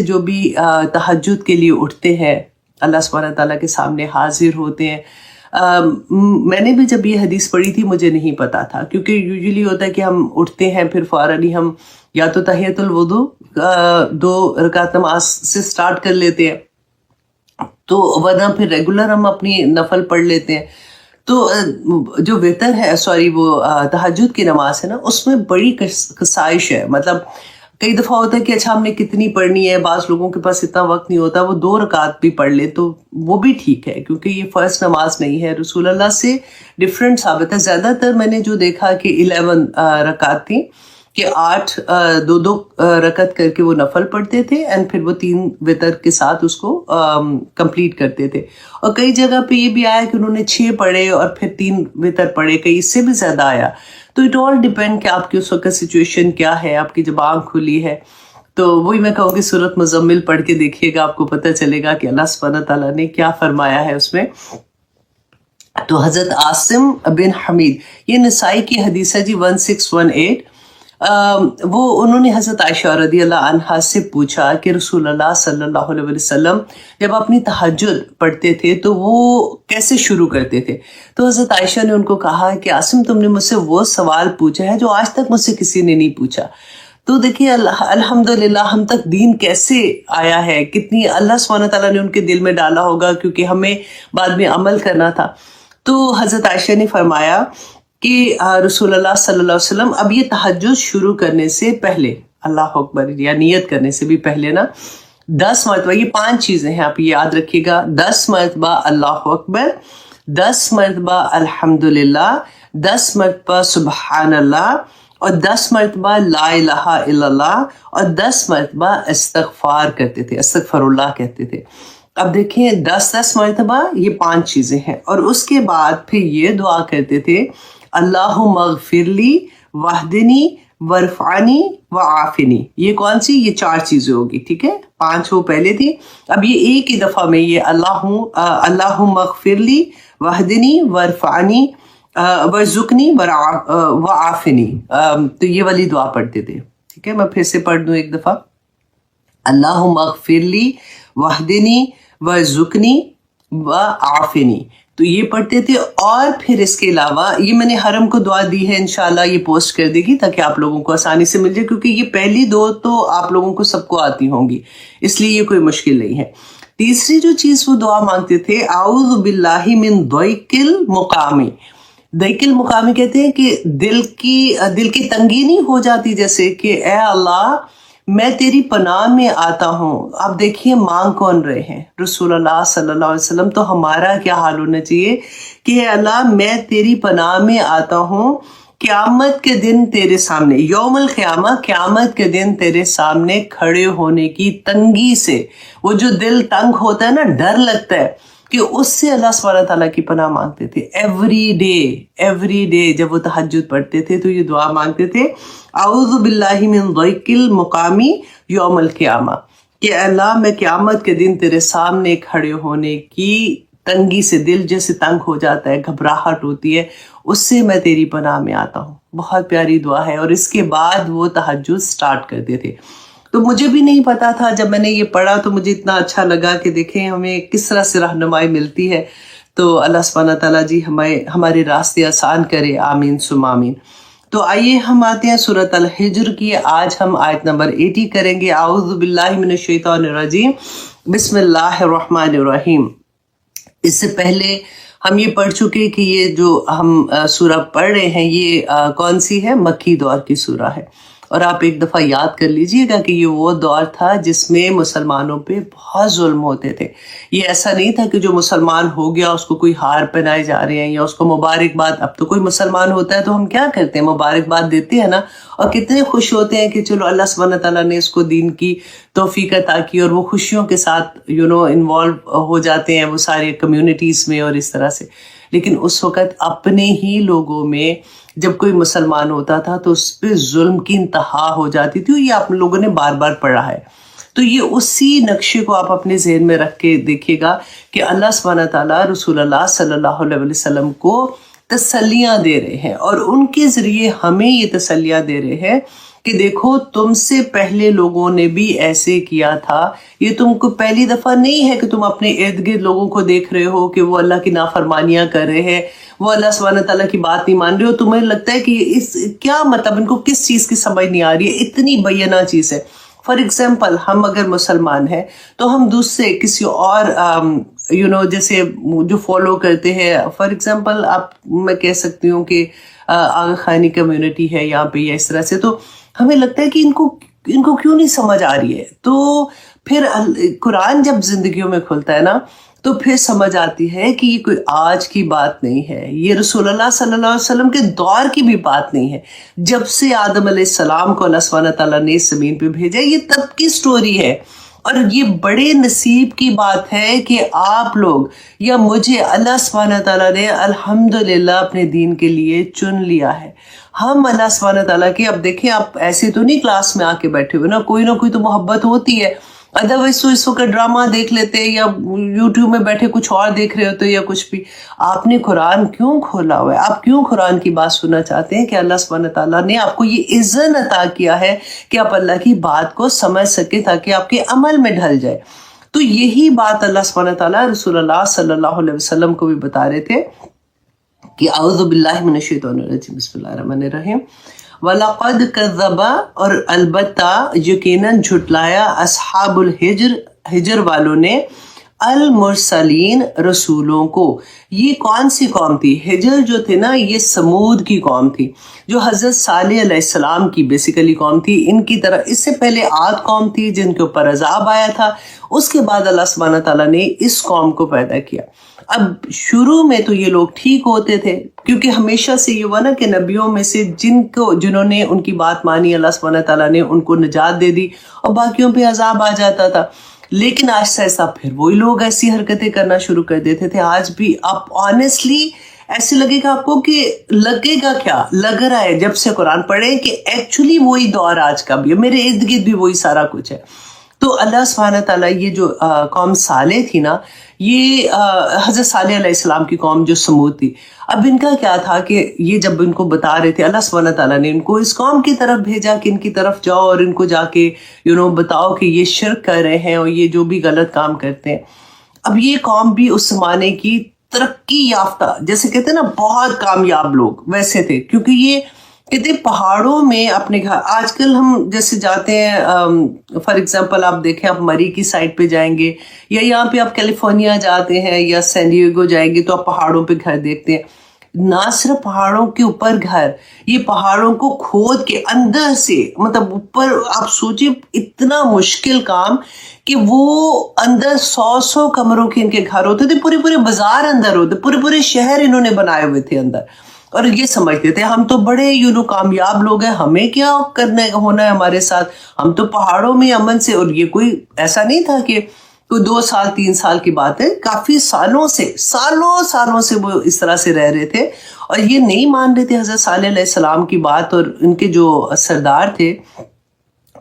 جو بھی تہجد کے لیے اٹھتے ہیں اللہ سبحانہ تعالیٰ کے سامنے حاضر ہوتے ہیں. میں نے بھی جب یہ حدیث پڑھی تھی مجھے نہیں پتا تھا، کیونکہ یوزلی ہوتا ہے کہ ہم اٹھتے ہیں پھر فوراً ہی ہم یا تو تحیۃ الوضو 2 رکعت نماز سے سٹارٹ کر لیتے ہیں، تو ورنہ پھر ریگولر ہم اپنی نفل پڑھ لیتے ہیں. تو جو وتر ہے وہ تہجد کی نماز ہے نا، اس میں بڑی کسائش ہے. مطلب کئی دفعہ ہوتا ہے کہ اچھا ہم نے کتنی پڑھنی ہے، بعض لوگوں کے پاس اتنا وقت نہیں ہوتا، وہ 2 رکعت بھی پڑھ لے تو وہ بھی ٹھیک ہے، کیونکہ یہ فرض نماز نہیں ہے. رسول اللہ سے ڈفرینٹ ثابت ہے. زیادہ تر میں نے جو دیکھا کہ 11 رکعت تھیں، کہ 8 2 رکعت کر کے وہ نفل پڑھتے تھے اینڈ پھر وہ 3 وتر کے ساتھ اس کو کمپلیٹ کرتے تھے. اور کئی جگہ پہ یہ بھی آیا کہ انہوں نے 6 پڑھے اور پھر 3 وتر پڑھے، کئی اس سے بھی زیادہ آیا. تو اٹ آل ڈیپینڈ کہ آپ کی اس وقت سچویشن کیا ہے. آپ کی جب آنکھ کھلی ہے تو وہی میں کہوں گی سورۃ مزمل پڑھ کے دیکھیے گا، آپ کو پتہ چلے گا کہ اللہ سبحانہ تعالیٰ نے کیا فرمایا ہے اس میں. تو حضرت عاصم بن حمید، یہ نسائی کی حدیث ہے جی 1618. وہ انہوں نے حضرت عائشہ رضی اللہ عنہا سے پوچھا کہ رسول اللہ صلی اللہ علیہ وسلم جب اپنی تہجد پڑھتے تھے تو وہ کیسے شروع کرتے تھے. تو حضرت عائشہ نے ان کو کہا کہ عاصم تم نے مجھ سے وہ سوال پوچھا ہے جو آج تک مجھ سے کسی نے نہیں پوچھا. تو دیکھیے الحمدللہ ہم تک دین کیسے آیا ہے، کتنی اللہ سبحانہ تعالیٰ نے ان کے دل میں ڈالا ہوگا، کیونکہ ہمیں بعد میں عمل کرنا تھا. تو حضرت عائشہ نے فرمایا کہ رسول اللہ صلی اللہ علیہ وسلم اب یہ تہجد شروع کرنے سے پہلے اللہ اکبر یا نیت کرنے سے بھی پہلے نا 10 مرتبہ، یہ 5 چیزیں ہیں آپ یاد رکھیے گا، 10 مرتبہ اللہ اکبر، 10 مرتبہ الحمدللہ، 10 مرتبہ سبحان اللہ، اور 10 مرتبہ لا الہ الا اللہ، اور 10 مرتبہ استغفار کرتے تھے، استغفر اللہ کہتے تھے. اب دیکھیں 10 مرتبہ یہ 5 چیزیں ہیں. اور اس کے بعد پھر یہ دعا کرتے تھے اللہم اغفر لی واہدنی وارفعنی وعافنی. یہ کون سی؟ یہ 4 چیزیں ہوگی، ٹھیک ہے، 5 وہ پہلے تھی. اب یہ ایک ہی دفعہ میں یہ اللہم اغفر لی واہدنی وارفعنی وارزقنی وعافنی، تو یہ والی دعا پڑھتے تھے. ٹھیک ہے، میں پھر سے پڑھ دوں ایک دفعہ، اللہم اغفر لی واہدنی وارزقنی وعافنی، تو یہ پڑھتے تھے. اور پھر اس کے علاوہ یہ میں نے حرم کو دعا دی ہے، انشاءاللہ یہ پوسٹ کر دے گی تاکہ آپ لوگوں کو آسانی سے مل جائے، کیونکہ یہ پہلی 2 تو آپ لوگوں کو سب کو آتی ہوں گی، اس لیے یہ کوئی مشکل نہیں ہے. تیسری جو چیز وہ دعا مانگتے تھے اعوذ باللہ من ضیق المقامی. ضیق المقامی کہتے ہیں کہ دل کی تنگی نہیں ہو جاتی، جیسے کہ اے اللہ میں تیری پناہ میں آتا ہوں. آپ دیکھیے مانگ کون رہے ہیں؟ رسول اللہ صلی اللہ علیہ وسلم. تو ہمارا کیا حال ہونا چاہیے کہ اے اللہ میں تیری پناہ میں آتا ہوں قیامت کے دن تیرے سامنے، یوم القیامہ، قیامت کے دن تیرے سامنے کھڑے ہونے کی تنگی سے. وہ جو دل تنگ ہوتا ہے نا، ڈر لگتا ہے، کہ اس سے اللہ سبحانہ تعالیٰ کی پناہ مانگتے تھے. ایوری ڈے جب وہ تہجد پڑھتے تھے تو یہ دعا مانگتے تھے اعوذ باللہ من ضیق المقامی یوم القیامہ، کہ اللہ میں قیامت کے دن تیرے سامنے کھڑے ہونے کی تنگی سے، دل جیسے تنگ ہو جاتا ہے، گھبراہٹ ہوتی ہے، اس سے میں تیری پناہ میں آتا ہوں. بہت پیاری دعا ہے. اور اس کے بعد وہ تہجد سٹارٹ کرتے تھے. تو مجھے بھی نہیں پتا تھا، جب میں نے یہ پڑھا تو مجھے اتنا اچھا لگا کہ دیکھیں ہمیں کس طرح سے رہنمائی ملتی ہے. تو اللہ سبحانہ تعالیٰ جی ہمارے راستے آسان کرے، آمین ثم آمین. تو آئیے ہم آتے ہیں سورۃ الحجر کی. آج ہم آیت نمبر 80 کریں گے. اعوذ باللہ من الشیطان الرجیم، بسم اللہ الرحمن الرحیم. اس سے پہلے ہم یہ پڑھ چکے کہ یہ جو ہم سورہ پڑھ رہے ہیں یہ کون سی ہے؟ مکی دور کی سورہ ہے. اور آپ ایک دفعہ یاد کر لیجئے گا کہ یہ وہ دور تھا جس میں مسلمانوں پہ بہت ظلم ہوتے تھے. یہ ایسا نہیں تھا کہ جو مسلمان ہو گیا اس کو کوئی ہار پہنائے جا رہے ہیں یا اس کو مبارکباد. اب تو کوئی مسلمان ہوتا ہے تو ہم کیا کرتے ہیں؟ مبارکباد دیتے ہیں نا، اور کتنے خوش ہوتے ہیں کہ چلو اللہ سبحانہ تعالیٰ نے اس کو دین کی توفیق عطا کی، اور وہ خوشیوں کے ساتھ انوالو ہو جاتے ہیں وہ سارے کمیونٹیز میں اور اس طرح سے. لیکن اس وقت اپنے ہی لوگوں میں جب کوئی مسلمان ہوتا تھا تو اس پہ ظلم کی انتہا ہو جاتی تھی. یہ آپ لوگوں نے بار بار پڑھا ہے. تو یہ اسی نقشے کو آپ اپنے ذہن میں رکھ کے دیکھیے گا کہ اللہ سبحانہ تعالیٰ رسول اللہ صلی اللہ علیہ وسلم کو تسلیاں دے رہے ہیں، اور ان کے ذریعے ہمیں یہ تسلیاں دے رہے ہیں کہ دیکھو تم سے پہلے لوگوں نے بھی ایسے کیا تھا، یہ تم کو پہلی دفعہ نہیں ہے کہ تم اپنے ارد گرد لوگوں کو دیکھ رہے ہو کہ وہ اللہ کی نافرمانیاں کر رہے ہیں، وہ اللہ سبحانہ تعالیٰ کی بات نہیں مان رہے ہو، تمہیں لگتا ہے کہ اس کیا مطلب، ان کو کس چیز کی سمجھ نہیں آ رہی ہے، اتنی بینہ چیز ہے۔ فار ایگزامپل ہم اگر مسلمان ہیں تو ہم دوسرے کسی اور جیسے جو فالو کرتے ہیں، فار ایگزامپل میں کہہ سکتی ہوں کہ آغا خانی کمیونٹی ہے یہاں پہ یا اس طرح سے، تو ہمیں لگتا ہے کہ ان کو کیوں نہیں سمجھ آ رہی ہے، تو پھر قرآن جب زندگیوں میں کھلتا ہے نا تو پھر سمجھ آتی ہے کہ یہ کوئی آج کی بات نہیں ہے، یہ رسول اللہ صلی اللہ علیہ وسلم کے دور کی بھی بات نہیں ہے، جب سے آدم علیہ السلام کو اللہ سبحانہ تعالیٰ نے اس زمین پہ بھیجا، یہ تب کی سٹوری ہے۔ اور یہ بڑے نصیب کی بات ہے کہ آپ لوگ یا مجھے اللہ سبحانہ تعالیٰ نے الحمدللہ اپنے دین کے لیے چن لیا ہے۔ ہم اللہ سبحانہ تعالیٰ کے، اب دیکھیں آپ ایسے تو نہیں کلاس میں آ کے بیٹھے ہوئے، نہ کوئی تو محبت ہوتی ہے، ادروائز تو اس وقت ڈرامہ دیکھ لیتے یا یوٹیوب میں بیٹھے کچھ اور دیکھ رہے ہوتے یا کچھ بھی۔ آپ نے قرآن کیوں کھولا ہوا ہے؟ آپ کیوں قرآن کی بات سننا چاہتے ہیں؟ کہ اللہ سبحانہ تعالیٰ نے آپ کو یہ عزت عطا کیا ہے کہ آپ اللہ کی بات کو سمجھ سکے تاکہ آپ کے عمل میں ڈھل جائے۔ تو یہی بات اللہ سبحانہ تعالیٰ رسول اللہ صلی اللہ علیہ وسلم کو بھی بتا رہے تھے کہ اعوذ باللہ من الشیطان الرجیم، بسم اللہ الرحمن الرحیم، وَلَقَدْ كَذَّبَ، اور البتہ یقیناً جھٹلایا، اصحاب الحجر والوں نے، المرسلین رسولوں کو۔ یہ کون سی قوم تھی؟ حجر جو تھے نا، یہ سمود کی قوم تھی، جو حضرت صالح علیہ السلام کی بیسیکلی قوم تھی۔ ان کی طرح اس سے پہلے عاد قوم تھی جن کے اوپر عذاب آیا تھا، اس کے بعد اللہ سبحانہ تعالیٰ نے اس قوم کو پیدا کیا۔ اب شروع میں تو یہ لوگ ٹھیک ہوتے تھے، کیونکہ ہمیشہ سے یہ ہوا نا کہ نبیوں میں سے جنہوں نے ان کی بات مانی، اللہ سبحانہ تعالیٰ نے ان کو نجات دے دی اور باقیوں پہ عذاب آ جاتا تھا۔ لیکن آہستہ آہستہ پھر وہی لوگ ایسی حرکتیں کرنا شروع کر دیتے تھے۔ آج بھی آپ آنیسٹلی ایسے لگے گا آپ کو کہ لگے گا کیا لگ رہا ہے جب سے قرآن پڑھیں کہ ایکچولی وہی دور آج کا بھی ہے، میرے ارد گرد بھی وہی سارا کچھ ہے۔ تو اللہ سبحانہ تعالیٰ یہ جو قوم صالح تھی نا، یہ حضرت صالح علیہ السلام کی قوم جو سمود تھی، اب ان کا کیا تھا کہ یہ جب ان کو بتا رہے تھے، اللہ سبحانہ تعالیٰ نے ان کو اس قوم کی طرف بھیجا کہ ان کی طرف جاؤ اور ان کو جا کے بتاؤ کہ یہ شرک کر رہے ہیں اور یہ جو بھی غلط کام کرتے ہیں۔ اب یہ قوم بھی اس زمانے کی ترقی یافتہ، جیسے کہتے ہیں نا بہت کامیاب لوگ ویسے تھے، کیونکہ یہ کہتے پہاڑوں میں اپنے گھر، آج کل ہم جیسے جاتے ہیں فار ایگزامپل آپ دیکھیں، آپ مری کی سائڈ پہ جائیں گے یا یہاں پہ آپ کیلیفورنیا جاتے ہیں یا سین ڈیگو جائیں گے تو آپ پہاڑوں پہ گھر دیکھتے ہیں۔ نہ صرف پہاڑوں کے اوپر گھر، یہ پہاڑوں کو کھود کے اندر سے، مطلب اوپر، آپ سوچیں اتنا مشکل کام کہ وہ اندر 100 کمروں کے ان کے گھر ہوتے تھے، پورے بازار اندر ہوتے، پورے شہر انہوں نے بنائے ہوئے تھے اندر، اور یہ سمجھتے تھے ہم تو بڑے کامیاب لوگ ہیں، ہمیں کیا کرنا ہونا ہے ہمارے ساتھ، ہم تو پہاڑوں میں امن سے۔ اور یہ کوئی ایسا نہیں تھا کہ کوئی 2 سال 3 سال کی بات ہے، کافی سالوں سے وہ اس طرح سے رہ رہے تھے، اور یہ نہیں مان رہے تھے حضرت صالح علیہ السلام کی بات۔ اور ان کے جو سردار تھے،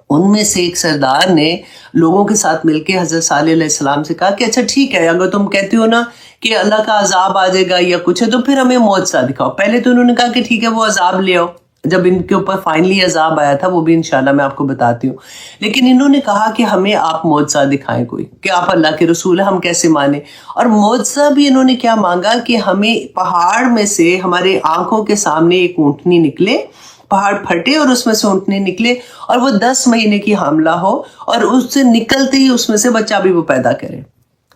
ان میں سے ایک سردار نے لوگوں کے ساتھ مل کے حضرت صالح علیہ السلام سے کہا کہ اچھا ٹھیک ہے، اگر تم کہتے ہو نا کہ اللہ کا عذاب آ جائے گا یا کچھ ہے تو پھر ہمیں معجزہ دکھاؤ۔ پہلے تو انہوں نے کہا کہ ٹھیک ہے وہ عذاب لے آؤ، جب ان کے اوپر فائنلی عذاب آیا تھا، وہ بھی انشاءاللہ میں آپ کو بتاتی ہوں، لیکن انہوں نے کہا کہ ہمیں آپ معجزہ دکھائیں کوئی، کہ آپ اللہ کے رسول ہیں، ہم کیسے مانیں۔ اور معجزہ بھی انہوں نے کیا مانگا کہ ہمیں پہاڑ میں سے ہمارے آنکھوں کے سامنے ایک اونٹنی نکلے، پہاڑ پھٹے اور اس میں سے اونٹنے نکلے، اور وہ 10 مہینے کی حاملہ ہو، اور اس سے نکلتے ہی اس میں سے بچہ بھی وہ پیدا کرے۔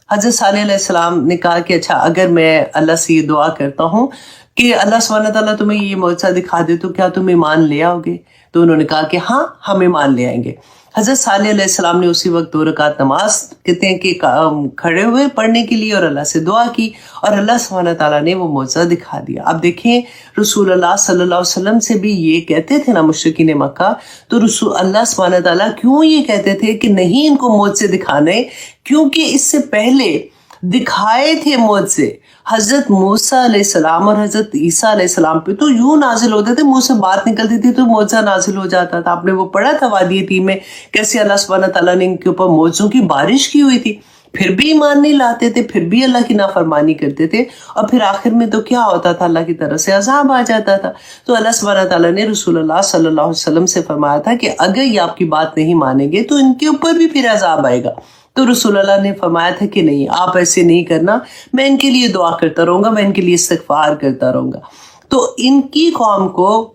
حضرت صالح علیہ السلام نے کہا کہ اچھا اگر میں اللہ سے یہ دعا کرتا ہوں کہ اللہ سبحانہ تعالیٰ تمہیں یہ معجزہ دکھا دے تو کیا تم ایمان لے آؤ گے؟ تو انہوں نے کہا کہ ہاں ہم ایمان لے آئیں گے۔ حضرت صالح علیہ السلام نے اسی وقت 2 رکعت نماز کہتے ہیں کہ کھڑے ہوئے پڑھنے کے لیے اور اللہ سے دعا کی، اور اللہ سبحانہ تعالیٰ نے وہ معجزہ دکھا دیا۔ اب دیکھیں رسول اللہ صلی اللہ علیہ وسلم سے بھی یہ کہتے تھے نا مشرکین مکہ، تو رسول اللہ سبحانہ تعالیٰ کیوں یہ کہتے تھے کہ نہیں ان کو معجزے دکھانے؟ کیونکہ اس سے پہلے دکھائے تھے معجزے حضرت موسیٰ علیہ السلام اور حضرت عیسیٰ علیہ السلام پہ، تو یوں نازل ہوتے تھے، منہ سے بات نکلتی تھی تو معجزہ نازل ہو جاتا تھا۔ آپ نے وہ پڑھا تھا وادی تیہ میں کیسے اللہ سبحانہ تعالیٰ نے ان کے اوپر معجزوں کی بارش کی ہوئی تھی۔ پھر بھی ایمان نہیں لاتے تھے, پھر بھی اللہ کی نافرمانی کرتے تھے, اور پھر آخر میں تو کیا ہوتا تھا, اللہ کی طرف سے عذاب آ جاتا تھا. تو اللہ سبحانہ تعالیٰ نے رسول اللہ صلی اللہ علیہ وسلم سے فرمایا تھا کہ اگر یہ آپ کی بات نہیں مانیں گے تو ان کے اوپر بھی پھر عذاب آئے گا. تو رسول اللہ نے فرمایا تھا کہ نہیں, آپ ایسے نہیں کرنا, میں ان کے لیے دعا کرتا رہوں گا, میں ان کے لیے استغفار کرتا رہوں گا. تو ان کی قوم کو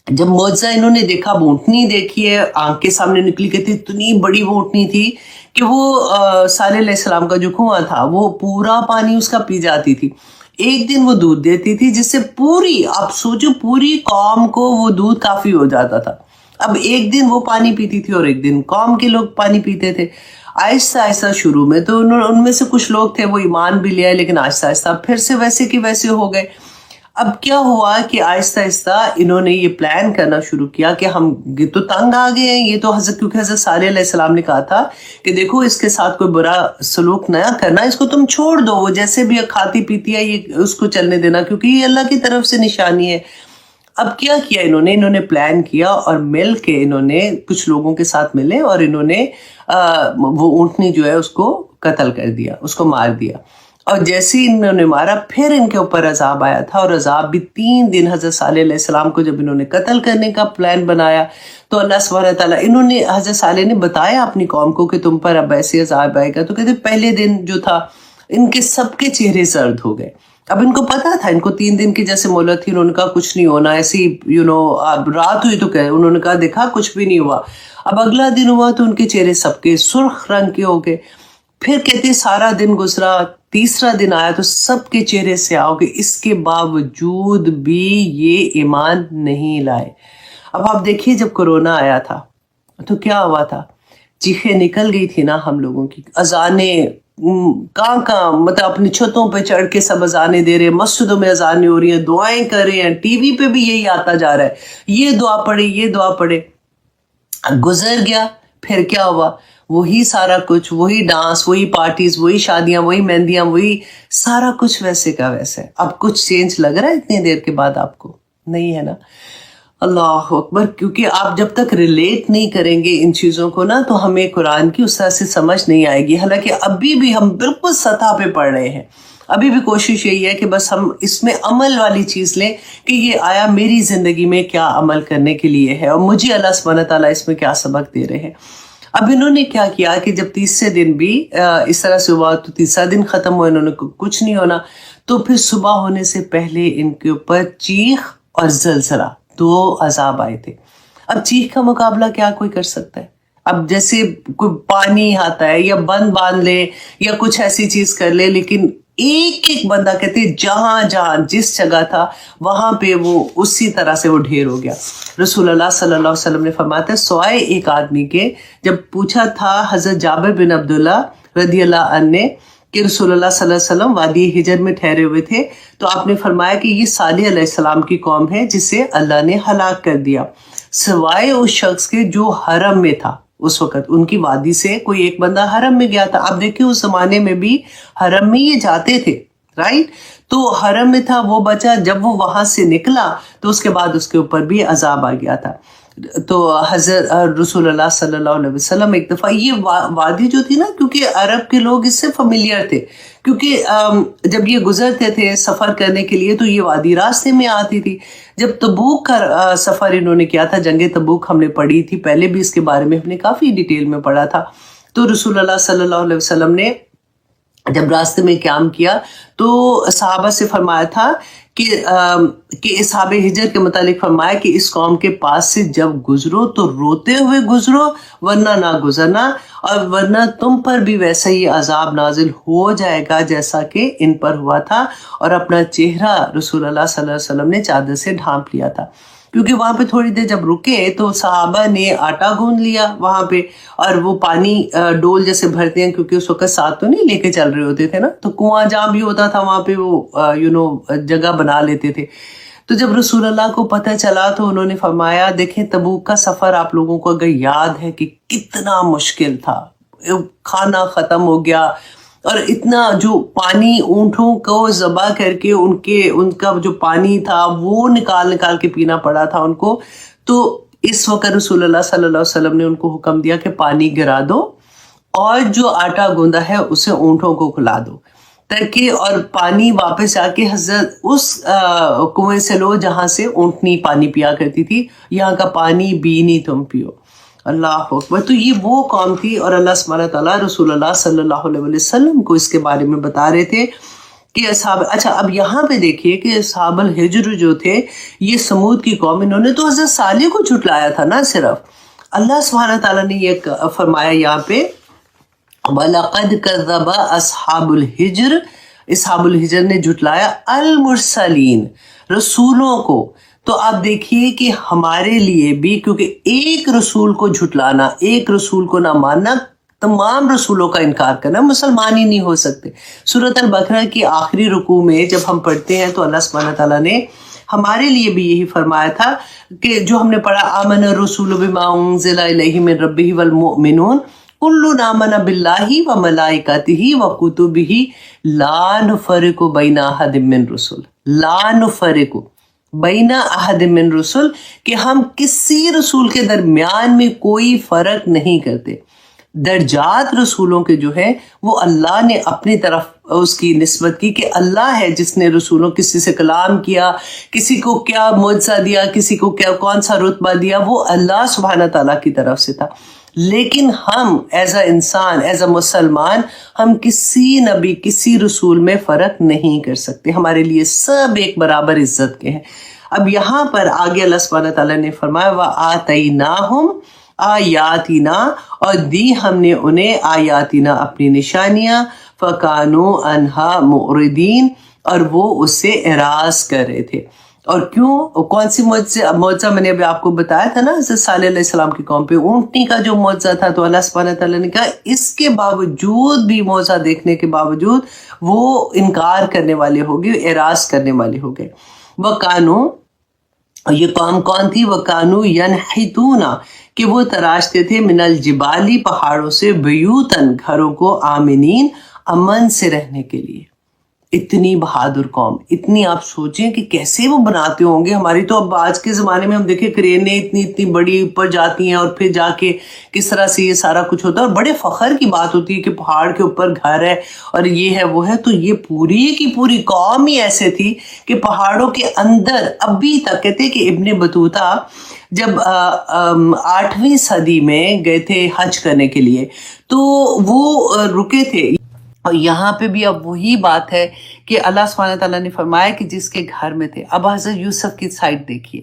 جب معجزہ انہوں نے دیکھا, اونٹنی دیکھی ہے, آنکھ کے سامنے نکلی, کہتے اتنی بڑی وہ اونٹنی تھی کہ وہ صالح علیہ السلام کا جو کنواں تھا وہ پورا پانی اس کا پی جاتی تھی. ایک دن وہ دودھ دیتی تھی جس سے پوری, آپ سوچو, پوری قوم کو وہ دودھ کافی ہو جاتا تھا. اب ایک دن وہ پانی پیتی تھی اور ایک دن قوم کے لوگ پانی پیتے تھے. آہستہ آہستہ شروع میں تو ان میں سے کچھ لوگ تھے وہ ایمان بھی لے آئے, لیکن آہستہ آہستہ پھر سے ویسے کی ویسے ہو گئے. اب کیا ہوا کہ آہستہ آہستہ انہوں نے یہ پلان کرنا شروع کیا کہ ہم تو تنگ آ گئے ہیں, یہ تو کیونکہ حضرت صالح علیہ السلام نے کہا تھا کہ دیکھو اس کے ساتھ کوئی برا سلوک نہ کرنا, اس کو تم چھوڑ دو, وہ جیسے بھی کھاتی پیتی ہے یہ اس کو چلنے دینا, کیونکہ یہ اللہ کی طرف سے نشانی ہے. اب کیا کیا انہوں نے پلان کیا اور مل کے انہوں نے کچھ لوگوں کے ساتھ ملے اور انہوں نے وہ اونٹنی جو ہے اس کو قتل کر دیا, اس کو مار دیا. اور جیسے ہی انہوں نے مارا پھر ان کے اوپر عذاب آیا تھا, اور عذاب بھی 3 دن حضرت صالح علیہ السلام کو جب انہوں نے قتل کرنے کا پلان بنایا تو اللہ سبحانہ تعالیٰ, انہوں نے حضرت صالح نے بتایا اپنی قوم کو کہ تم پر اب ایسے عذاب آئے گا. تو کہتے پہلے دن جو تھا ان کے سب کے چہرے زرد ہو گئے. اب ان کو پتا تھا, ان کو 3 دن کی جیسے مہلت تھی, انہوں نے کہا کچھ نہیں ہونا, ایسی اب رات ہوئی تو کہ انہوں نے کہا دیکھا کچھ بھی نہیں ہوا. اب اگلا دن ہوا تو ان کے چہرے سب کے سرخ رنگ کے ہو گئے. پھر کہتے سارا دن گزرا, تیسرا دن آیا تو سب کے چہرے سے آؤ گے, اس کے باوجود بھی یہ ایمان نہیں لائے. اب آپ دیکھیے جب کورونا آیا تھا تو کیا ہوا تھا, چیخیں نکل گئی تھی نا ہم لوگوں کی, اذانیں کہاں مطلب اپنی چھتوں پہ چڑھ کے سب اذانیں دے رہے ہیں, مسجدوں میں اذانیں ہو رہی ہیں, دعائیں کر رہے ہیں, ٹی وی پہ بھی یہی آتا جا رہا ہے, یہ دعا پڑھے یہ دعا پڑھے. گزر گیا, پھر کیا ہوا, وہی سارا کچھ, وہی ڈانس, وہی پارٹیز, وہی شادیاں, وہی مہندیاں, وہی سارا کچھ ویسے کا ویسے. اب کچھ چینج لگ رہا ہے اتنی دیر کے بعد آپ کو؟ نہیں ہے نا. اللہ اکبر. کیونکہ آپ جب تک ریلیٹ نہیں کریں گے ان چیزوں کو نا تو ہمیں قرآن کی اس طرح سے سمجھ نہیں آئے گی. حالانکہ ابھی بھی ہم بالکل سطح پہ پڑھ رہے ہیں, ابھی بھی کوشش یہی ہے کہ بس ہم اس میں عمل والی چیز لیں کہ یہ آیا میری زندگی میں کیا عمل کرنے کے لیے ہے اور مجھے اللہ سبحانہ تعالیٰ اس میں کیا سبق دے رہے ہیں. اب انہوں نے کیا کیا کہ جب تیسرے دن بھی اس طرح سے ہوا تو تیسرا دن ختم ہوا, انہوں نے کچھ نہیں ہونا, تو پھر صبح ہونے سے پہلے ان کے اوپر چیخ اور زلزلہ, 2 عذاب آئے تھے. اب چیخ کا مقابلہ کیا کوئی کر سکتا ہے؟ اب جیسے کوئی پانی آتا ہے یا بند باندھ لے یا کچھ ایسی چیز کر لے, لیکن ایک ایک بندہ کہتے جہاں جہاں جس جگہ تھا وہاں پہ وہ اسی طرح سے وہ ڈھیر ہو گیا. رسول اللہ صلی اللہ علیہ وسلم نے فرمایا تھا سوائے ایک آدمی کے, جب پوچھا تھا حضرت جابر بن عبداللہ رضی اللہ عنہ نے کہ رسول اللہ صلی اللہ علیہ وسلم وادی ہجر میں ٹھہرے ہوئے تھے, تو آپ نے فرمایا کہ یہ صالح علیہ السلام کی قوم ہے جسے اللہ نے ہلاک کر دیا, سوائے اس شخص کے جو حرم میں تھا. اس وقت ان کی وادی سے کوئی ایک بندہ حرم میں گیا تھا. آپ دیکھیں اس زمانے میں بھی حرم میں یہ جاتے تھے, رائٹ, تو حرم میں تھا, وہ بچا. جب وہ وہاں سے نکلا تو اس کے بعد اس کے اوپر بھی عذاب آ گیا تھا. تو حضرت رسول اللہ صلی اللہ علیہ وسلم ایک دفعہ, یہ وادی جو تھی نا, کیونکہ عرب کے لوگ اس سے فیملیئر تھے, کیونکہ جب یہ گزرتے تھے سفر کرنے کے لیے تو یہ وادی راستے میں آتی تھی. جب تبوک کا سفر انہوں نے کیا تھا, جنگ تبوک ہم نے پڑھی تھی پہلے بھی, اس کے بارے میں ہم نے کافی ڈیٹیل میں پڑھا تھا. تو رسول اللہ صلی اللہ علیہ وسلم نے جب راستے میں قیام کیا تو صحابہ سے فرمایا تھا کہ اصحاب ہجر کے متعلق فرمایا کہ اس قوم کے پاس سے جب گزرو تو روتے ہوئے گزرو ورنہ نہ گزرنا, اور ورنہ تم پر بھی ویسا ہی عذاب نازل ہو جائے گا جیسا کہ ان پر ہوا تھا. اور اپنا چہرہ رسول اللہ صلی اللہ علیہ وسلم نے چادر سے ڈھانپ لیا تھا, کیونکہ وہاں پہ تھوڑی دیر جب رکے تو صحابہ نے آٹا گوندھ لیا وہاں پہ, اور وہ پانی ڈول جیسے بھرتے ہیں, کیونکہ اس وقت ساتھ تو نہیں لے کے چل رہے ہوتے تھے نا, تو کنواں جہاں بھی ہوتا تھا وہاں پہ وہ جگہ بنا لیتے تھے. تو جب رسول اللہ کو پتہ چلا تو انہوں نے فرمایا دیکھیں تبوک کا سفر آپ لوگوں کو اگر یاد ہے کہ کتنا مشکل تھا, کھانا ختم ہو گیا, اور اتنا جو پانی اونٹوں کو ذبح کر کے ان کا جو پانی تھا وہ نکال کے پینا پڑا تھا ان کو. تو اس وقت رسول اللہ صلی اللہ علیہ وسلم نے ان کو حکم دیا کہ پانی گرا دو اور جو آٹا گوندا ہے اسے اونٹوں کو کھلا دو تاکہ اور پانی واپس آ کے حضرت اس کنویں سے لو جہاں سے اونٹنی پانی پیا کرتی تھی، یہاں کا پانی بھی نہیں تم پیو۔ اللہ اکبر۔ تو یہ وہ قوم تھی اور اللہ سبحانہ تعالیٰ رسول اللہ صلی اللہ علیہ وسلم کو اس کے بارے میں بتا رہے تھے کہ اچھا اب یہاں پہ دیکھیے کہ اصحاب الحجر جو تھے، یہ سمود کی قوم، انہوں نے تو حضرت صالح کو جھٹلایا تھا نا صرف۔ اللہ سبحانہ تعالیٰ نے یہ فرمایا یہاں پہ وَلَقَدْ كَذَّبَ أَصْحَابُ الْحِجْرِ، اصحاب الحجر نے جھٹلایا المرسلین، رسولوں کو۔ تو آپ دیکھیے کہ ہمارے لیے بھی، کیونکہ ایک رسول کو جھٹلانا، ایک رسول کو نہ ماننا، تمام رسولوں کا انکار کرنا، مسلمان ہی نہیں ہو سکتے۔ سورۃ البقرہ کی آخری رکوع میں جب ہم پڑھتے ہیں تو اللہ سبحانہ تعالیٰ نے ہمارے لیے بھی یہی فرمایا تھا کہ جو ہم نے پڑھا آمن الرسول بما انزل الیہ من ربہ والمؤمنون کل آمن باللہ وملائکتہ وکتبہ لا نفرق بین احد من رسل، لا نفرق بین احد من رسل، کہ ہم کسی رسول کے درمیان میں کوئی فرق نہیں کرتے۔ درجات رسولوں کے جو ہے وہ اللہ نے اپنی طرف اس کی نسبت کی کہ اللہ ہے جس نے رسولوں، کسی سے کلام کیا، کسی کو کیا معجزہ دیا، کسی کو کیا کون سا رتبہ دیا، وہ اللہ سبحانہ تعالیٰ کی طرف سے تھا۔ لیکن ہم ایز اے انسان، ایز اے مسلمان، ہم کسی نبی، کسی رسول میں فرق نہیں کر سکتے، ہمارے لیے سب ایک برابر عزت کے ہیں۔ اب یہاں پر آگے اللہ سبحانہ تعالیٰ نے فرمایا وَآتَيْنَاهُمْ آیاتنا، اور دی ہم نے انہیں آیاتنا اپنی نشانیاں، فَكَانُوا عَنْهَا مُعْرِضِينَ، اور وہ اس سے اعراض کر رہے تھے۔ اور کیوں؟ کون سی معجزہ میں نے ابھی آپ کو بتایا تھا نا، حضرت صالح علیہ السلام کی قوم پہ اونٹنی کا جو معجزہ تھا، تو اللہ سبحانہ تعالیٰ نے کہا اس کے باوجود بھی، معجزہ دیکھنے کے باوجود وہ انکار کرنے والے ہو گئے، اعراض کرنے والے ہو گئے۔ وَكَانُوا، یہ قوم کون تھی؟ وَكَانُوا يَنْحِتُونَ، کہ وہ تراشتے تھے من الجبالی، پہاڑوں سے، بیوتن، گھروں کو، آمنین، امن سے رہنے کے لیے۔ اتنی بہادر قوم، اتنی آپ سوچیں کہ کیسے وہ بناتے ہوں گے۔ ہماری تو اب آج کے زمانے میں ہم دیکھیں کرینیں اتنی بڑی اوپر جاتی ہیں اور پھر جا کے کس طرح سے یہ سارا کچھ ہوتا ہے، اور بڑے فخر کی بات ہوتی ہے کہ پہاڑ کے اوپر گھر ہے اور یہ ہے وہ ہے۔ تو یہ پوری کی پوری قوم ہی ایسے تھی کہ پہاڑوں کے اندر ابھی تک، کہتے کہ ابن بطوطہ جب 8ویں صدی میں گئے تھے حج کرنے کے لیے تو وہ رکے تھے، اور یہاں پہ بھی اب وہی بات ہے کہ اللہ سبحانہ تعالیٰ نے فرمایا کہ جس کے گھر میں تھے، اب حضرت یوسف کی سائڈ دیکھیے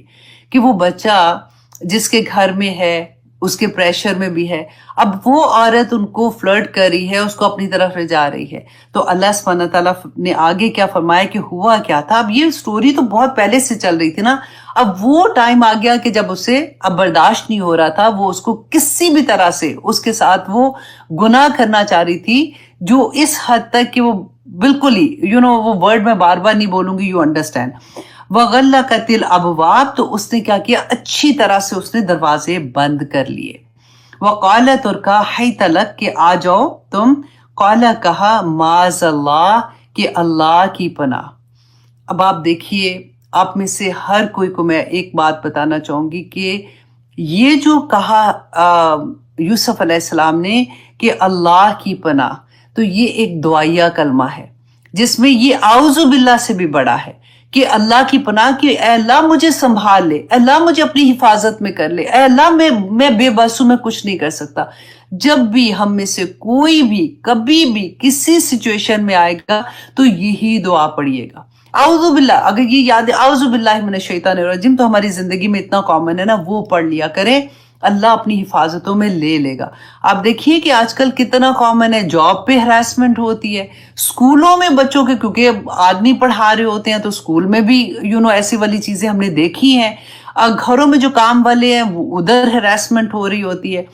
کہ وہ بچہ جس کے گھر میں ہے، اس کے پریشر میں بھی ہے، اب وہ عورت ان کو فلرٹ کر رہی ہے، اس کو اپنی طرف لے جا رہی ہے۔ تو اللہ سبحانہ تعالیٰ نے آگے کیا فرمایا کہ ہوا کیا تھا؟ اب یہ سٹوری تو بہت پہلے سے چل رہی تھی نا، اب وہ ٹائم آ گیا کہ جب اسے اب برداشت نہیں ہو رہا تھا، وہ اس کو کسی بھی طرح سے اس کے ساتھ وہ گناہ کرنا چاہ رہی تھی، جو اس حد تک کہ وہ بالکل ہی وہ ورڈ میں بار بار نہیں بولوں گی، یو انڈرسٹینڈ۔ وَغَلَّقَتِ الْأَبْوَابَ، تو اس نے کیا کیا؟ اچھی طرح سے اس نے دروازے بند کر لیے۔ وَقَالَتْ، اور کہا، حَيْتَ لَكَ، کہ آ جاؤ تم، قَالَ، کہا، مَعَاذَ اللَّهِ، کہ اللہ کی پناہ۔ اب آپ دیکھیے، آپ میں سے ہر کوئی کو میں ایک بات بتانا چاہوں گی کہ یہ جو کہا یوسف علیہ السلام نے کہ اللہ کی پناہ، تو یہ ایک دعائیہ کلمہ ہے جس میں یہ اعوذ باللہ سے بھی بڑا ہے کہ اللہ کی پناہ، کہ اے اللہ مجھے سنبھال لے، اے اللہ مجھے اپنی حفاظت میں کر لے، اے اللہ میں بے بس ہوں، میں کچھ نہیں کر سکتا۔ جب بھی ہم میں سے کوئی بھی کبھی بھی کسی سچویشن میں آئے گا تو یہی دعا پڑھیے گا، اعوذ باللہ۔ اگر یہ یاد ہے اعوذ باللہ من الشیطان الرجیم، تو ہماری زندگی میں اتنا کامن ہے نا، وہ پڑھ لیا کریں، اللہ اپنی حفاظتوں میں لے لے گا۔ آپ دیکھیے کہ آج کل کتنا کامن ہے، جاب پہ ہراسمنٹ ہوتی ہے، اسکولوں میں بچوں کے، کیونکہ آدمی پڑھا رہے ہوتے ہیں تو اسکول میں بھی ایسی والی چیزیں ہم نے دیکھی ہیں، گھروں میں جو کام والے ہیں ادھر ہراسمنٹ ہو رہی ہوتی ہے۔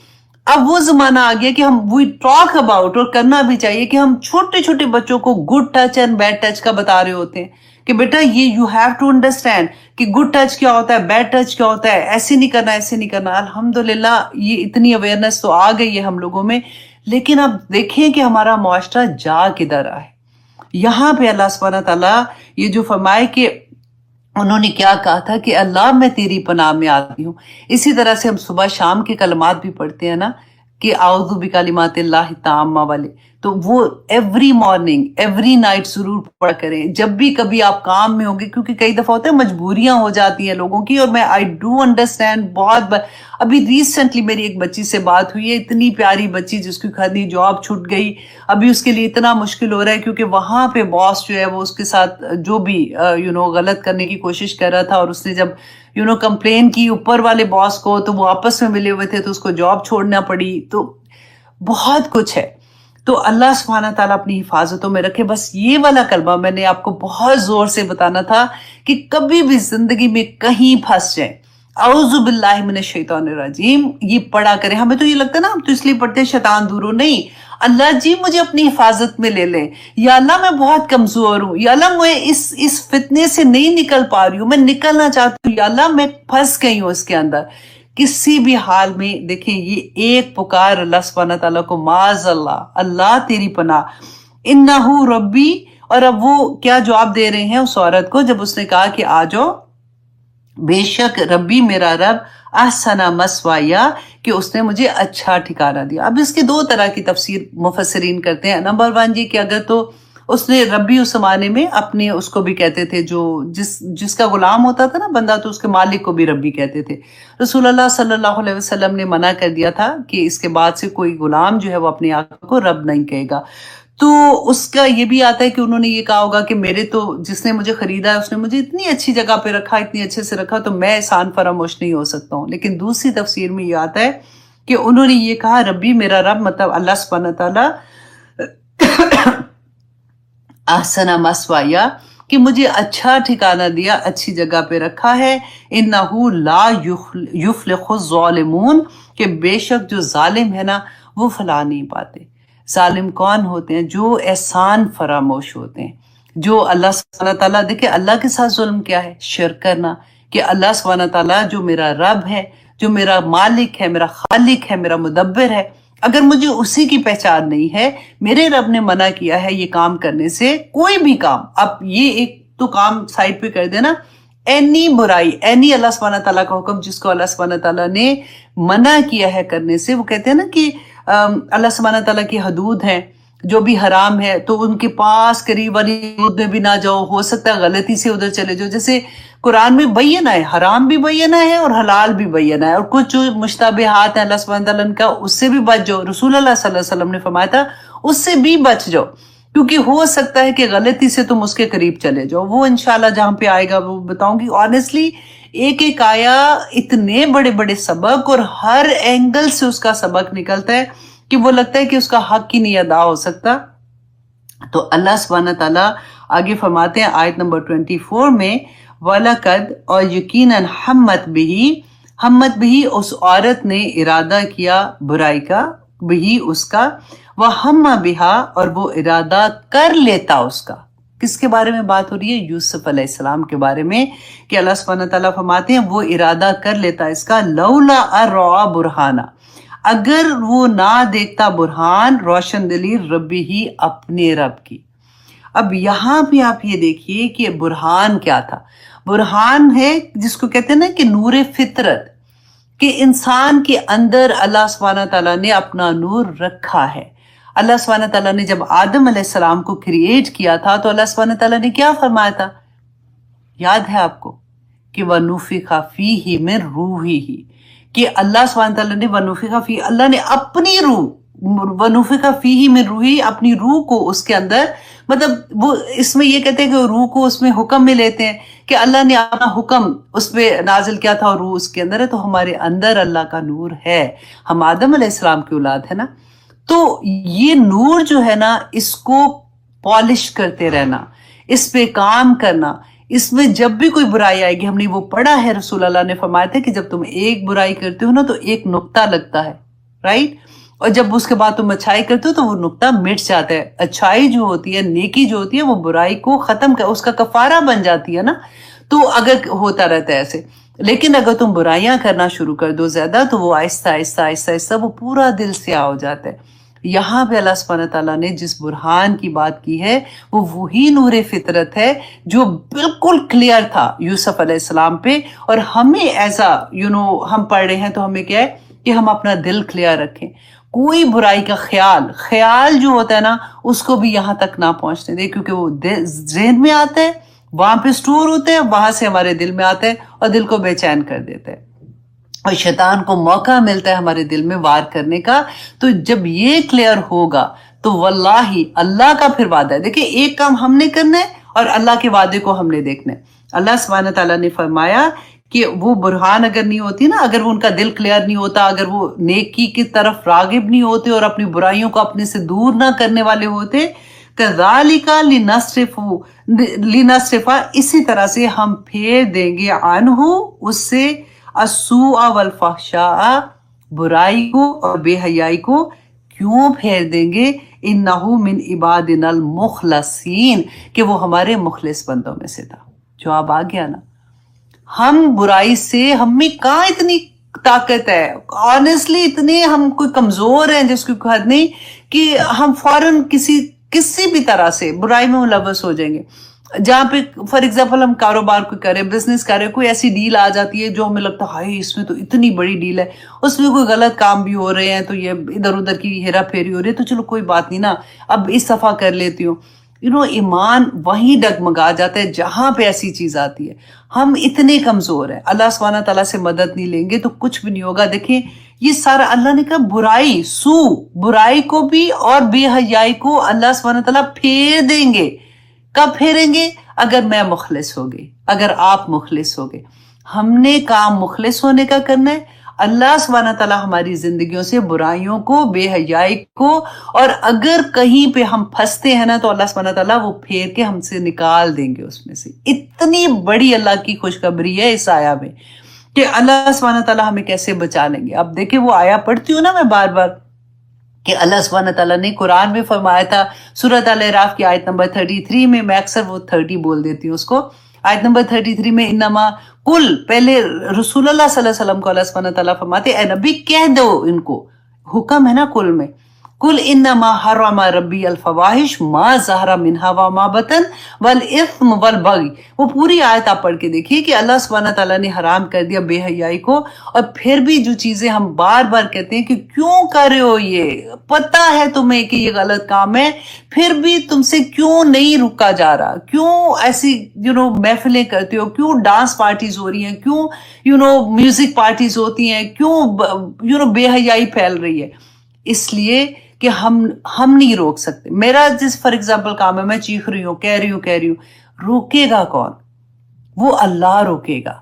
اب وہ زمانہ آ گیا کہ ہم وی ٹاک اباؤٹ، اور کرنا بھی چاہیے، کہ ہم چھوٹے چھوٹے بچوں کو good touch and bad touch کا بتا رہے ہوتے ہیں کہ بیٹا یہ یو ہیو ٹو انڈرسٹینڈ کہ گڈ ٹچ کیا ہوتا ہے، بیڈ ٹچ کیا ہوتا ہے، ایسے نہیں کرنا، ایسے نہیں کرنا۔ الحمدللہ یہ اتنی اویئرنیس تو آ گئی ہے ہم لوگوں میں، لیکن اب دیکھیں کہ ہمارا معاشرہ جا کدھر رہا ہے۔ یہاں پہ اللہ سبحانہ تعالیٰ یہ جو فرمائے کہ انہوں نے کیا کہا تھا کہ اللہ میں تیری پناہ میں آتی ہوں، اسی طرح سے ہم صبح شام کے کلمات بھی پڑھتے ہیں نا، کہ اعوذ بکلمات اللہ التامہ والے، تو وہ ایوری مارننگ ایوری نائٹ ضرور پڑھا کریں جب بھی کبھی آپ کام میں ہوں گے، کیونکہ کئی دفعہ ہوتا ہے مجبوریاں ہو جاتی ہیں لوگوں کی، اور میں آئی ڈو انڈرسٹینڈ بہت ابھی ریسنٹلی میری ایک بچی سے بات ہوئی ہے، اتنی پیاری بچی جس کی خدی جاب چھوٹ گئی، ابھی اس کے لیے اتنا مشکل ہو رہا ہے کیونکہ وہاں پہ باس جو ہے وہ اس کے ساتھ جو بھی غلط کرنے کی کوشش کر رہا تھا، اور اس نے جب کمپلین کی اوپر والے باس کو تو وہ آپس میں ملے ہوئے تھے تو اس کو جاب چھوڑنا پڑی، تو بہت کچھ ہے۔ تو اللہ سبحانہ تعالیٰ اپنی حفاظتوں میں رکھے۔ بس یہ والا کلمہ میں نے آپ کو بہت زور سے بتانا تھا کہ کبھی بھی زندگی میں کہیں پھنس جائیں، اعوذ باللہ من الشیطان الرجیم یہ پڑھا کریں۔ ہمیں تو یہ لگتا ہے نا ہم تو اس لیے پڑھتے ہیں شیطان دور ہو، نہیں، اللہ جی مجھے اپنی حفاظت میں لے لیں، یا اللہ میں بہت کمزور ہوں، یا اللہ میں اس فتنے سے نہیں نکل پا رہی ہوں، میں نکلنا چاہتی ہوں، یا اللہ میں پھنس گئی ہوں اس کے اندر۔ کسی بھی حال میں دیکھیں یہ ایک پکار اللہ سبحانہ تعالیٰ کو، معاذ اللہ، اللہ تیری پناہ، انہو ربی۔ اور اب وہ کیا جواب دے رہے ہیں اس عورت کو جب اس نے کہا کہ آ جاؤ، بے شک ربی میرا رب احسن مسوایا، کہ اس نے مجھے اچھا ٹھکانہ دیا۔ اب اس کے دو طرح کی تفسیر مفسرین کرتے ہیں۔ نمبر 1 یہ کہ اگر تو اس نے ربی اس زمانے میں اپنے اس کو بھی کہتے تھے جو جس کا غلام ہوتا تھا نا بندہ، تو اس کے مالک کو بھی ربی کہتے تھے۔ رسول اللہ صلی اللہ علیہ وسلم نے منع کر دیا تھا کہ اس کے بعد سے کوئی غلام جو ہے وہ اپنے آقا کو رب نہیں کہے گا۔ تو اس کا یہ بھی آتا ہے کہ انہوں نے یہ کہا ہوگا کہ میرے تو جس نے مجھے خریدا ہے اس نے مجھے اتنی اچھی جگہ پہ رکھا، اتنی اچھے سے رکھا، تو میں احسان فراموش نہیں ہو سکتا ہوں۔ لیکن دوسری تفسیر میں یہ آتا ہے کہ انہوں نے یہ کہا ربی میرا رب، مطلب اللہ سبحانہ تعالیٰ احسن مسوایا، کہ مجھے اچھا ٹھکانہ دیا، اچھی جگہ پہ رکھا ہے، انہو لا یفلح الظالمون، کہ بے شک جو ظالم ہے نا وہ فلاح نہیں پاتے۔ ظالم کون ہوتے ہیں؟ جو احسان فراموش ہوتے ہیں، جو اللہ سبحانہ تعالیٰ، دیکھیں اللہ کے ساتھ ظلم کیا ہے؟ شرک کرنا، کہ اللہ سبحانہ تعالیٰ جو میرا رب ہے، جو میرا مالک ہے، میرا خالق ہے، میرا مدبر ہے، اگر مجھے اسی کی پہچان نہیں ہے، میرے رب نے منع کیا ہے یہ کام کرنے سے، کوئی بھی کام، اب یہ ایک تو کام سائڈ پہ کر دینا، اینی برائی، اینی اللہ سبحانہ تعالیٰ کا حکم جس کو اللہ سبحانہ تعالیٰ نے منع کیا ہے کرنے سے، وہ کہتے ہیں نا کہ اللہ سبحانہ تعالیٰ کی حدود ہیں، جو بھی حرام ہے تو ان کے پاس قریب والی حدود میں بھی نہ جاؤ، ہو سکتا ہے غلطی سے ادھر چلے جاؤ، جیسے قرآن میں بیانہ ہے، حرام بھی بیانہ ہے اور حلال بھی بیانہ ہے، اور کچھ جو مشتبہات ہیں اللہ سبحانہ تعالیٰ کا اس سے بھی بچ جاؤ، رسول اللہ صلی اللہ علیہ وسلم نے فرمایا تھا اس سے بھی بچ جاؤ، کیونکہ ہو سکتا ہے کہ غلطی سے تم اس کے قریب چلے جاؤ۔ وہ انشاءاللہ جہاں پہ آئے گا وہ بتاؤں گی۔ آنیسٹلی ایک ایک آیا اتنے بڑے بڑے سبق، اور ہر اینگل سے اس کا سبق نکلتا ہے کہ وہ لگتا ہے کہ اس کا حق ہی نہیں ادا ہو سکتا۔ تو اللہ سبحانہ تعالیٰ آگے فرماتے ہیں آیت نمبر 24 میں، وَلَقَدْ، اور یقیناً ہمت بھی اس عورت نے ارادہ کیا برائی کا، بھی اس کا، وَهَمَّ بِهَا، اور وہ ارادہ کر لیتا اس کا۔ کس کے بارے میں بات ہو رہی ہے؟ یوسف علیہ السلام کے بارے میں، کہ اللہ سبحانہ تعالیٰ فرماتے ہیں وہ ارادہ کر لیتا اس کا، لولا ارعا برہانہ، اگر وہ نہ دیکھتا برہان، روشن دلیل، ربی ہی، اپنے رب کی۔ اب یہاں بھی آپ یہ دیکھیے کہ برہان کیا تھا۔ برہان ہے جس کو کہتے ہیں نا کہ نور فطرت، کہ انسان کے اندر اللہ سبحانہ تعالیٰ نے اپنا نور رکھا ہے۔ اللہ سبحانہ تعالیٰ نے جب آدم علیہ السلام کو کریٹ کیا تھا تو اللہ سبحانہ تعالیٰ نے کیا فرمایا تھا؟ یاد ہے آپ کو کہ وَنُفِخَ فِيهِ مِن رُوحِهِ، کہ اللہ سبحانہ تعالیٰ نے وَنُفِخَ فِيهِ، اللہ نے اپنی روح، وَنُفِخَ فِيهِ مِن رُوحِهِ، اپنی روح کو اس کے اندر، مطلب وہ اس میں یہ کہتے ہیں کہ روح کو اس میں حکم میں لیتے ہیں کہ اللہ نے اپنا حکم اس پہ نازل کیا تھا اور روح اس کے اندر ہے، تو ہمارے اندر اللہ کا نور ہے، ہم آدم علیہ السلام کی اولاد ہے نا۔ تو یہ نور جو ہے نا اس کو پالش کرتے رہنا، اس پہ کام کرنا، اس میں جب بھی کوئی برائی آئے گی، ہم نے وہ پڑھا ہے، رسول اللہ نے فرمایا تھا کہ جب تم ایک برائی کرتے ہو نا تو ایک نقطہ لگتا ہے، رائٹ، اور جب اس کے بعد تم اچھائی کرتے ہو تو وہ نقطہ مٹ جاتا ہے۔ اچھائی جو ہوتی ہے، نیکی جو ہوتی ہے، وہ برائی کو ختم کر، اس کا کفارہ بن جاتی ہے نا۔ تو اگر ہوتا رہتا ہے ایسے، لیکن اگر تم برائیاں کرنا شروع کر دو زیادہ تو وہ آہستہ آہستہ آہستہ آہستہ وہ پورا دل سیاہ ہو جاتا ہے۔ یہاں پہ اللہ سبحانہ تعالیٰ نے جس برہان کی بات کی ہے وہ وہی نور فطرت ہے جو بالکل کلیئر تھا یوسف علیہ السلام پہ، اور ہمیں ایسا ہم پڑھ رہے ہیں تو ہمیں کیا ہے کہ ہم اپنا دل کلیئر رکھیں۔ کوئی برائی کا خیال جو ہوتا ہے نا اس کو بھی یہاں تک نہ پہنچنے دے، کیونکہ وہ ذہن میں آتا ہے، وہاں پہ سٹور ہوتے ہیں، وہاں سے ہمارے دل میں آتے ہیں اور دل کو بے چین کر دیتے ہیں، اور شیطان کو موقع ملتا ہے ہمارے دل میں وار کرنے کا۔ تو جب یہ کلیئر ہوگا تو واللہ اللہ کا پھر وعدہ ہے، دیکھیں ایک کام ہم نے کرنا ہے اور اللہ کے وعدے کو ہم نے دیکھنا ہے۔ اللہ سبحانہ تعالیٰ نے فرمایا کہ وہ برہان اگر نہیں ہوتی نا، اگر وہ ان کا دل کلیئر نہیں ہوتا، اگر وہ نیکی کی طرف راغب نہیں ہوتے اور اپنی برائیوں کو اپنے سے دور نہ کرنے والے ہوتے، کذالک لنصرف، اسی طرح سے ہم پھیر دیں گے عنہ اس سے السوء والفحشاء، برائی کو اور بے حیائی کو۔ کیوں پھیر دیں گے؟ انہ من عبادنا المخلصین، کہ وہ ہمارے مخلص بندوں میں سے تھا۔ جواب آ گیا نا، ہم برائی سے، ہم میں کہاں اتنی طاقت ہے، آنیسٹلی اتنے ہم کوئی کمزور ہیں جس کی کوئی حد نہیں کہ ہم فوراً کسی بھی طرح سے برائی میں ملوث ہو جائیں گے۔ جہاں پہ فار ایگزامپل ہم کاروبار کو کریں، بزنس کریں، کوئی ایسی ڈیل آ جاتی ہے جو ہمیں لگتا ہے ہائی اس میں تو اتنی بڑی ڈیل ہے، اس میں کوئی غلط کام بھی ہو رہے ہیں تو یہ ادھر ادھر کی ہیرا پھیری ہو رہی ہے، تو چلو کوئی بات نہیں نا، اب اس دفعہ کر لیتی ہوں۔ ایمان وہیں ڈگمگا جاتا ہے جہاں پہ ایسی چیز آتی ہے۔ ہم اتنے کمزور ہیں، اللہ سبحانہ تعالیٰ سے مدد نہیں لیں گے تو کچھ بھی نہیں ہوگا۔ دیکھیں یہ سارا اللہ نے کہا برائی کو بھی اور بے حیائی کو اللہ سبحانہ تعالیٰ پھیر دیں گے۔ کب پھیریں گے؟ اگر میں مخلص ہوگی، اگر آپ مخلص ہوگے۔ ہم نے کام مخلص ہونے کا کرنا ہے۔ اللہ سبحانہ تعالیٰ ہماری زندگیوں سے برائیوں کو، بے حیائی کو، اور اگر کہیں پہ ہم پھنستے ہیں نا تو اللہ سبحانہ تعالیٰ وہ پھیر کے ہم سے نکال دیں گے اس میں سے۔ اتنی بڑی اللہ کی خوشخبری ہے اس آیا میں کہ اللہ سبحانہ تعالیٰ ہمیں کیسے بچا لیں گے۔ اب دیکھیں وہ آیا پڑھتی ہوں نا میں بار بار کہ اللہ سبحانہ تعالیٰ نے قرآن میں فرمایا تھا، سورۃ الاعراف کی آیت نمبر 33 میں اکثر وہ 30 بول دیتی ہوں اس کو، آیت نمبر 33 میں انما کل، پہلے رسول اللہ صلی اللہ علیہ وسلم کو اللہ سبحانہ تعالیٰ فرماتے اے نبی کہہ دو، ان کو حکم ہے نا کل میں، کل انما حرم ربی الفواحش ما ظہر منہا وما بطن والاثم والبغی۔ وہ پوری آیت آپ پڑھ کے دیکھیے کہ اللہ سبحانہ تعالیٰ نے حرام کر دیا بے حیائی کو، اور پھر بھی جو چیزیں ہم بار بار کہتے ہیں کہ کیوں کر رہے ہو، یہ پتہ ہے تمہیں کہ یہ غلط کام ہے، پھر بھی تم سے کیوں نہیں رکا جا رہا، کیوں ایسی محفلیں کرتے ہو، کیوں ڈانس پارٹیز ہو رہی ہیں، کیوں میوزک پارٹیز ہوتی ہیں، کیوں بے حیائی پھیل رہی ہے؟ اس لیے کہ ہم نہیں روک سکتے۔ میرا جس فار ایگزامپل کام ہے، میں چیخ رہی ہوں، کہہ رہی ہوں، روکے گا کون؟ وہ اللہ روکے گا۔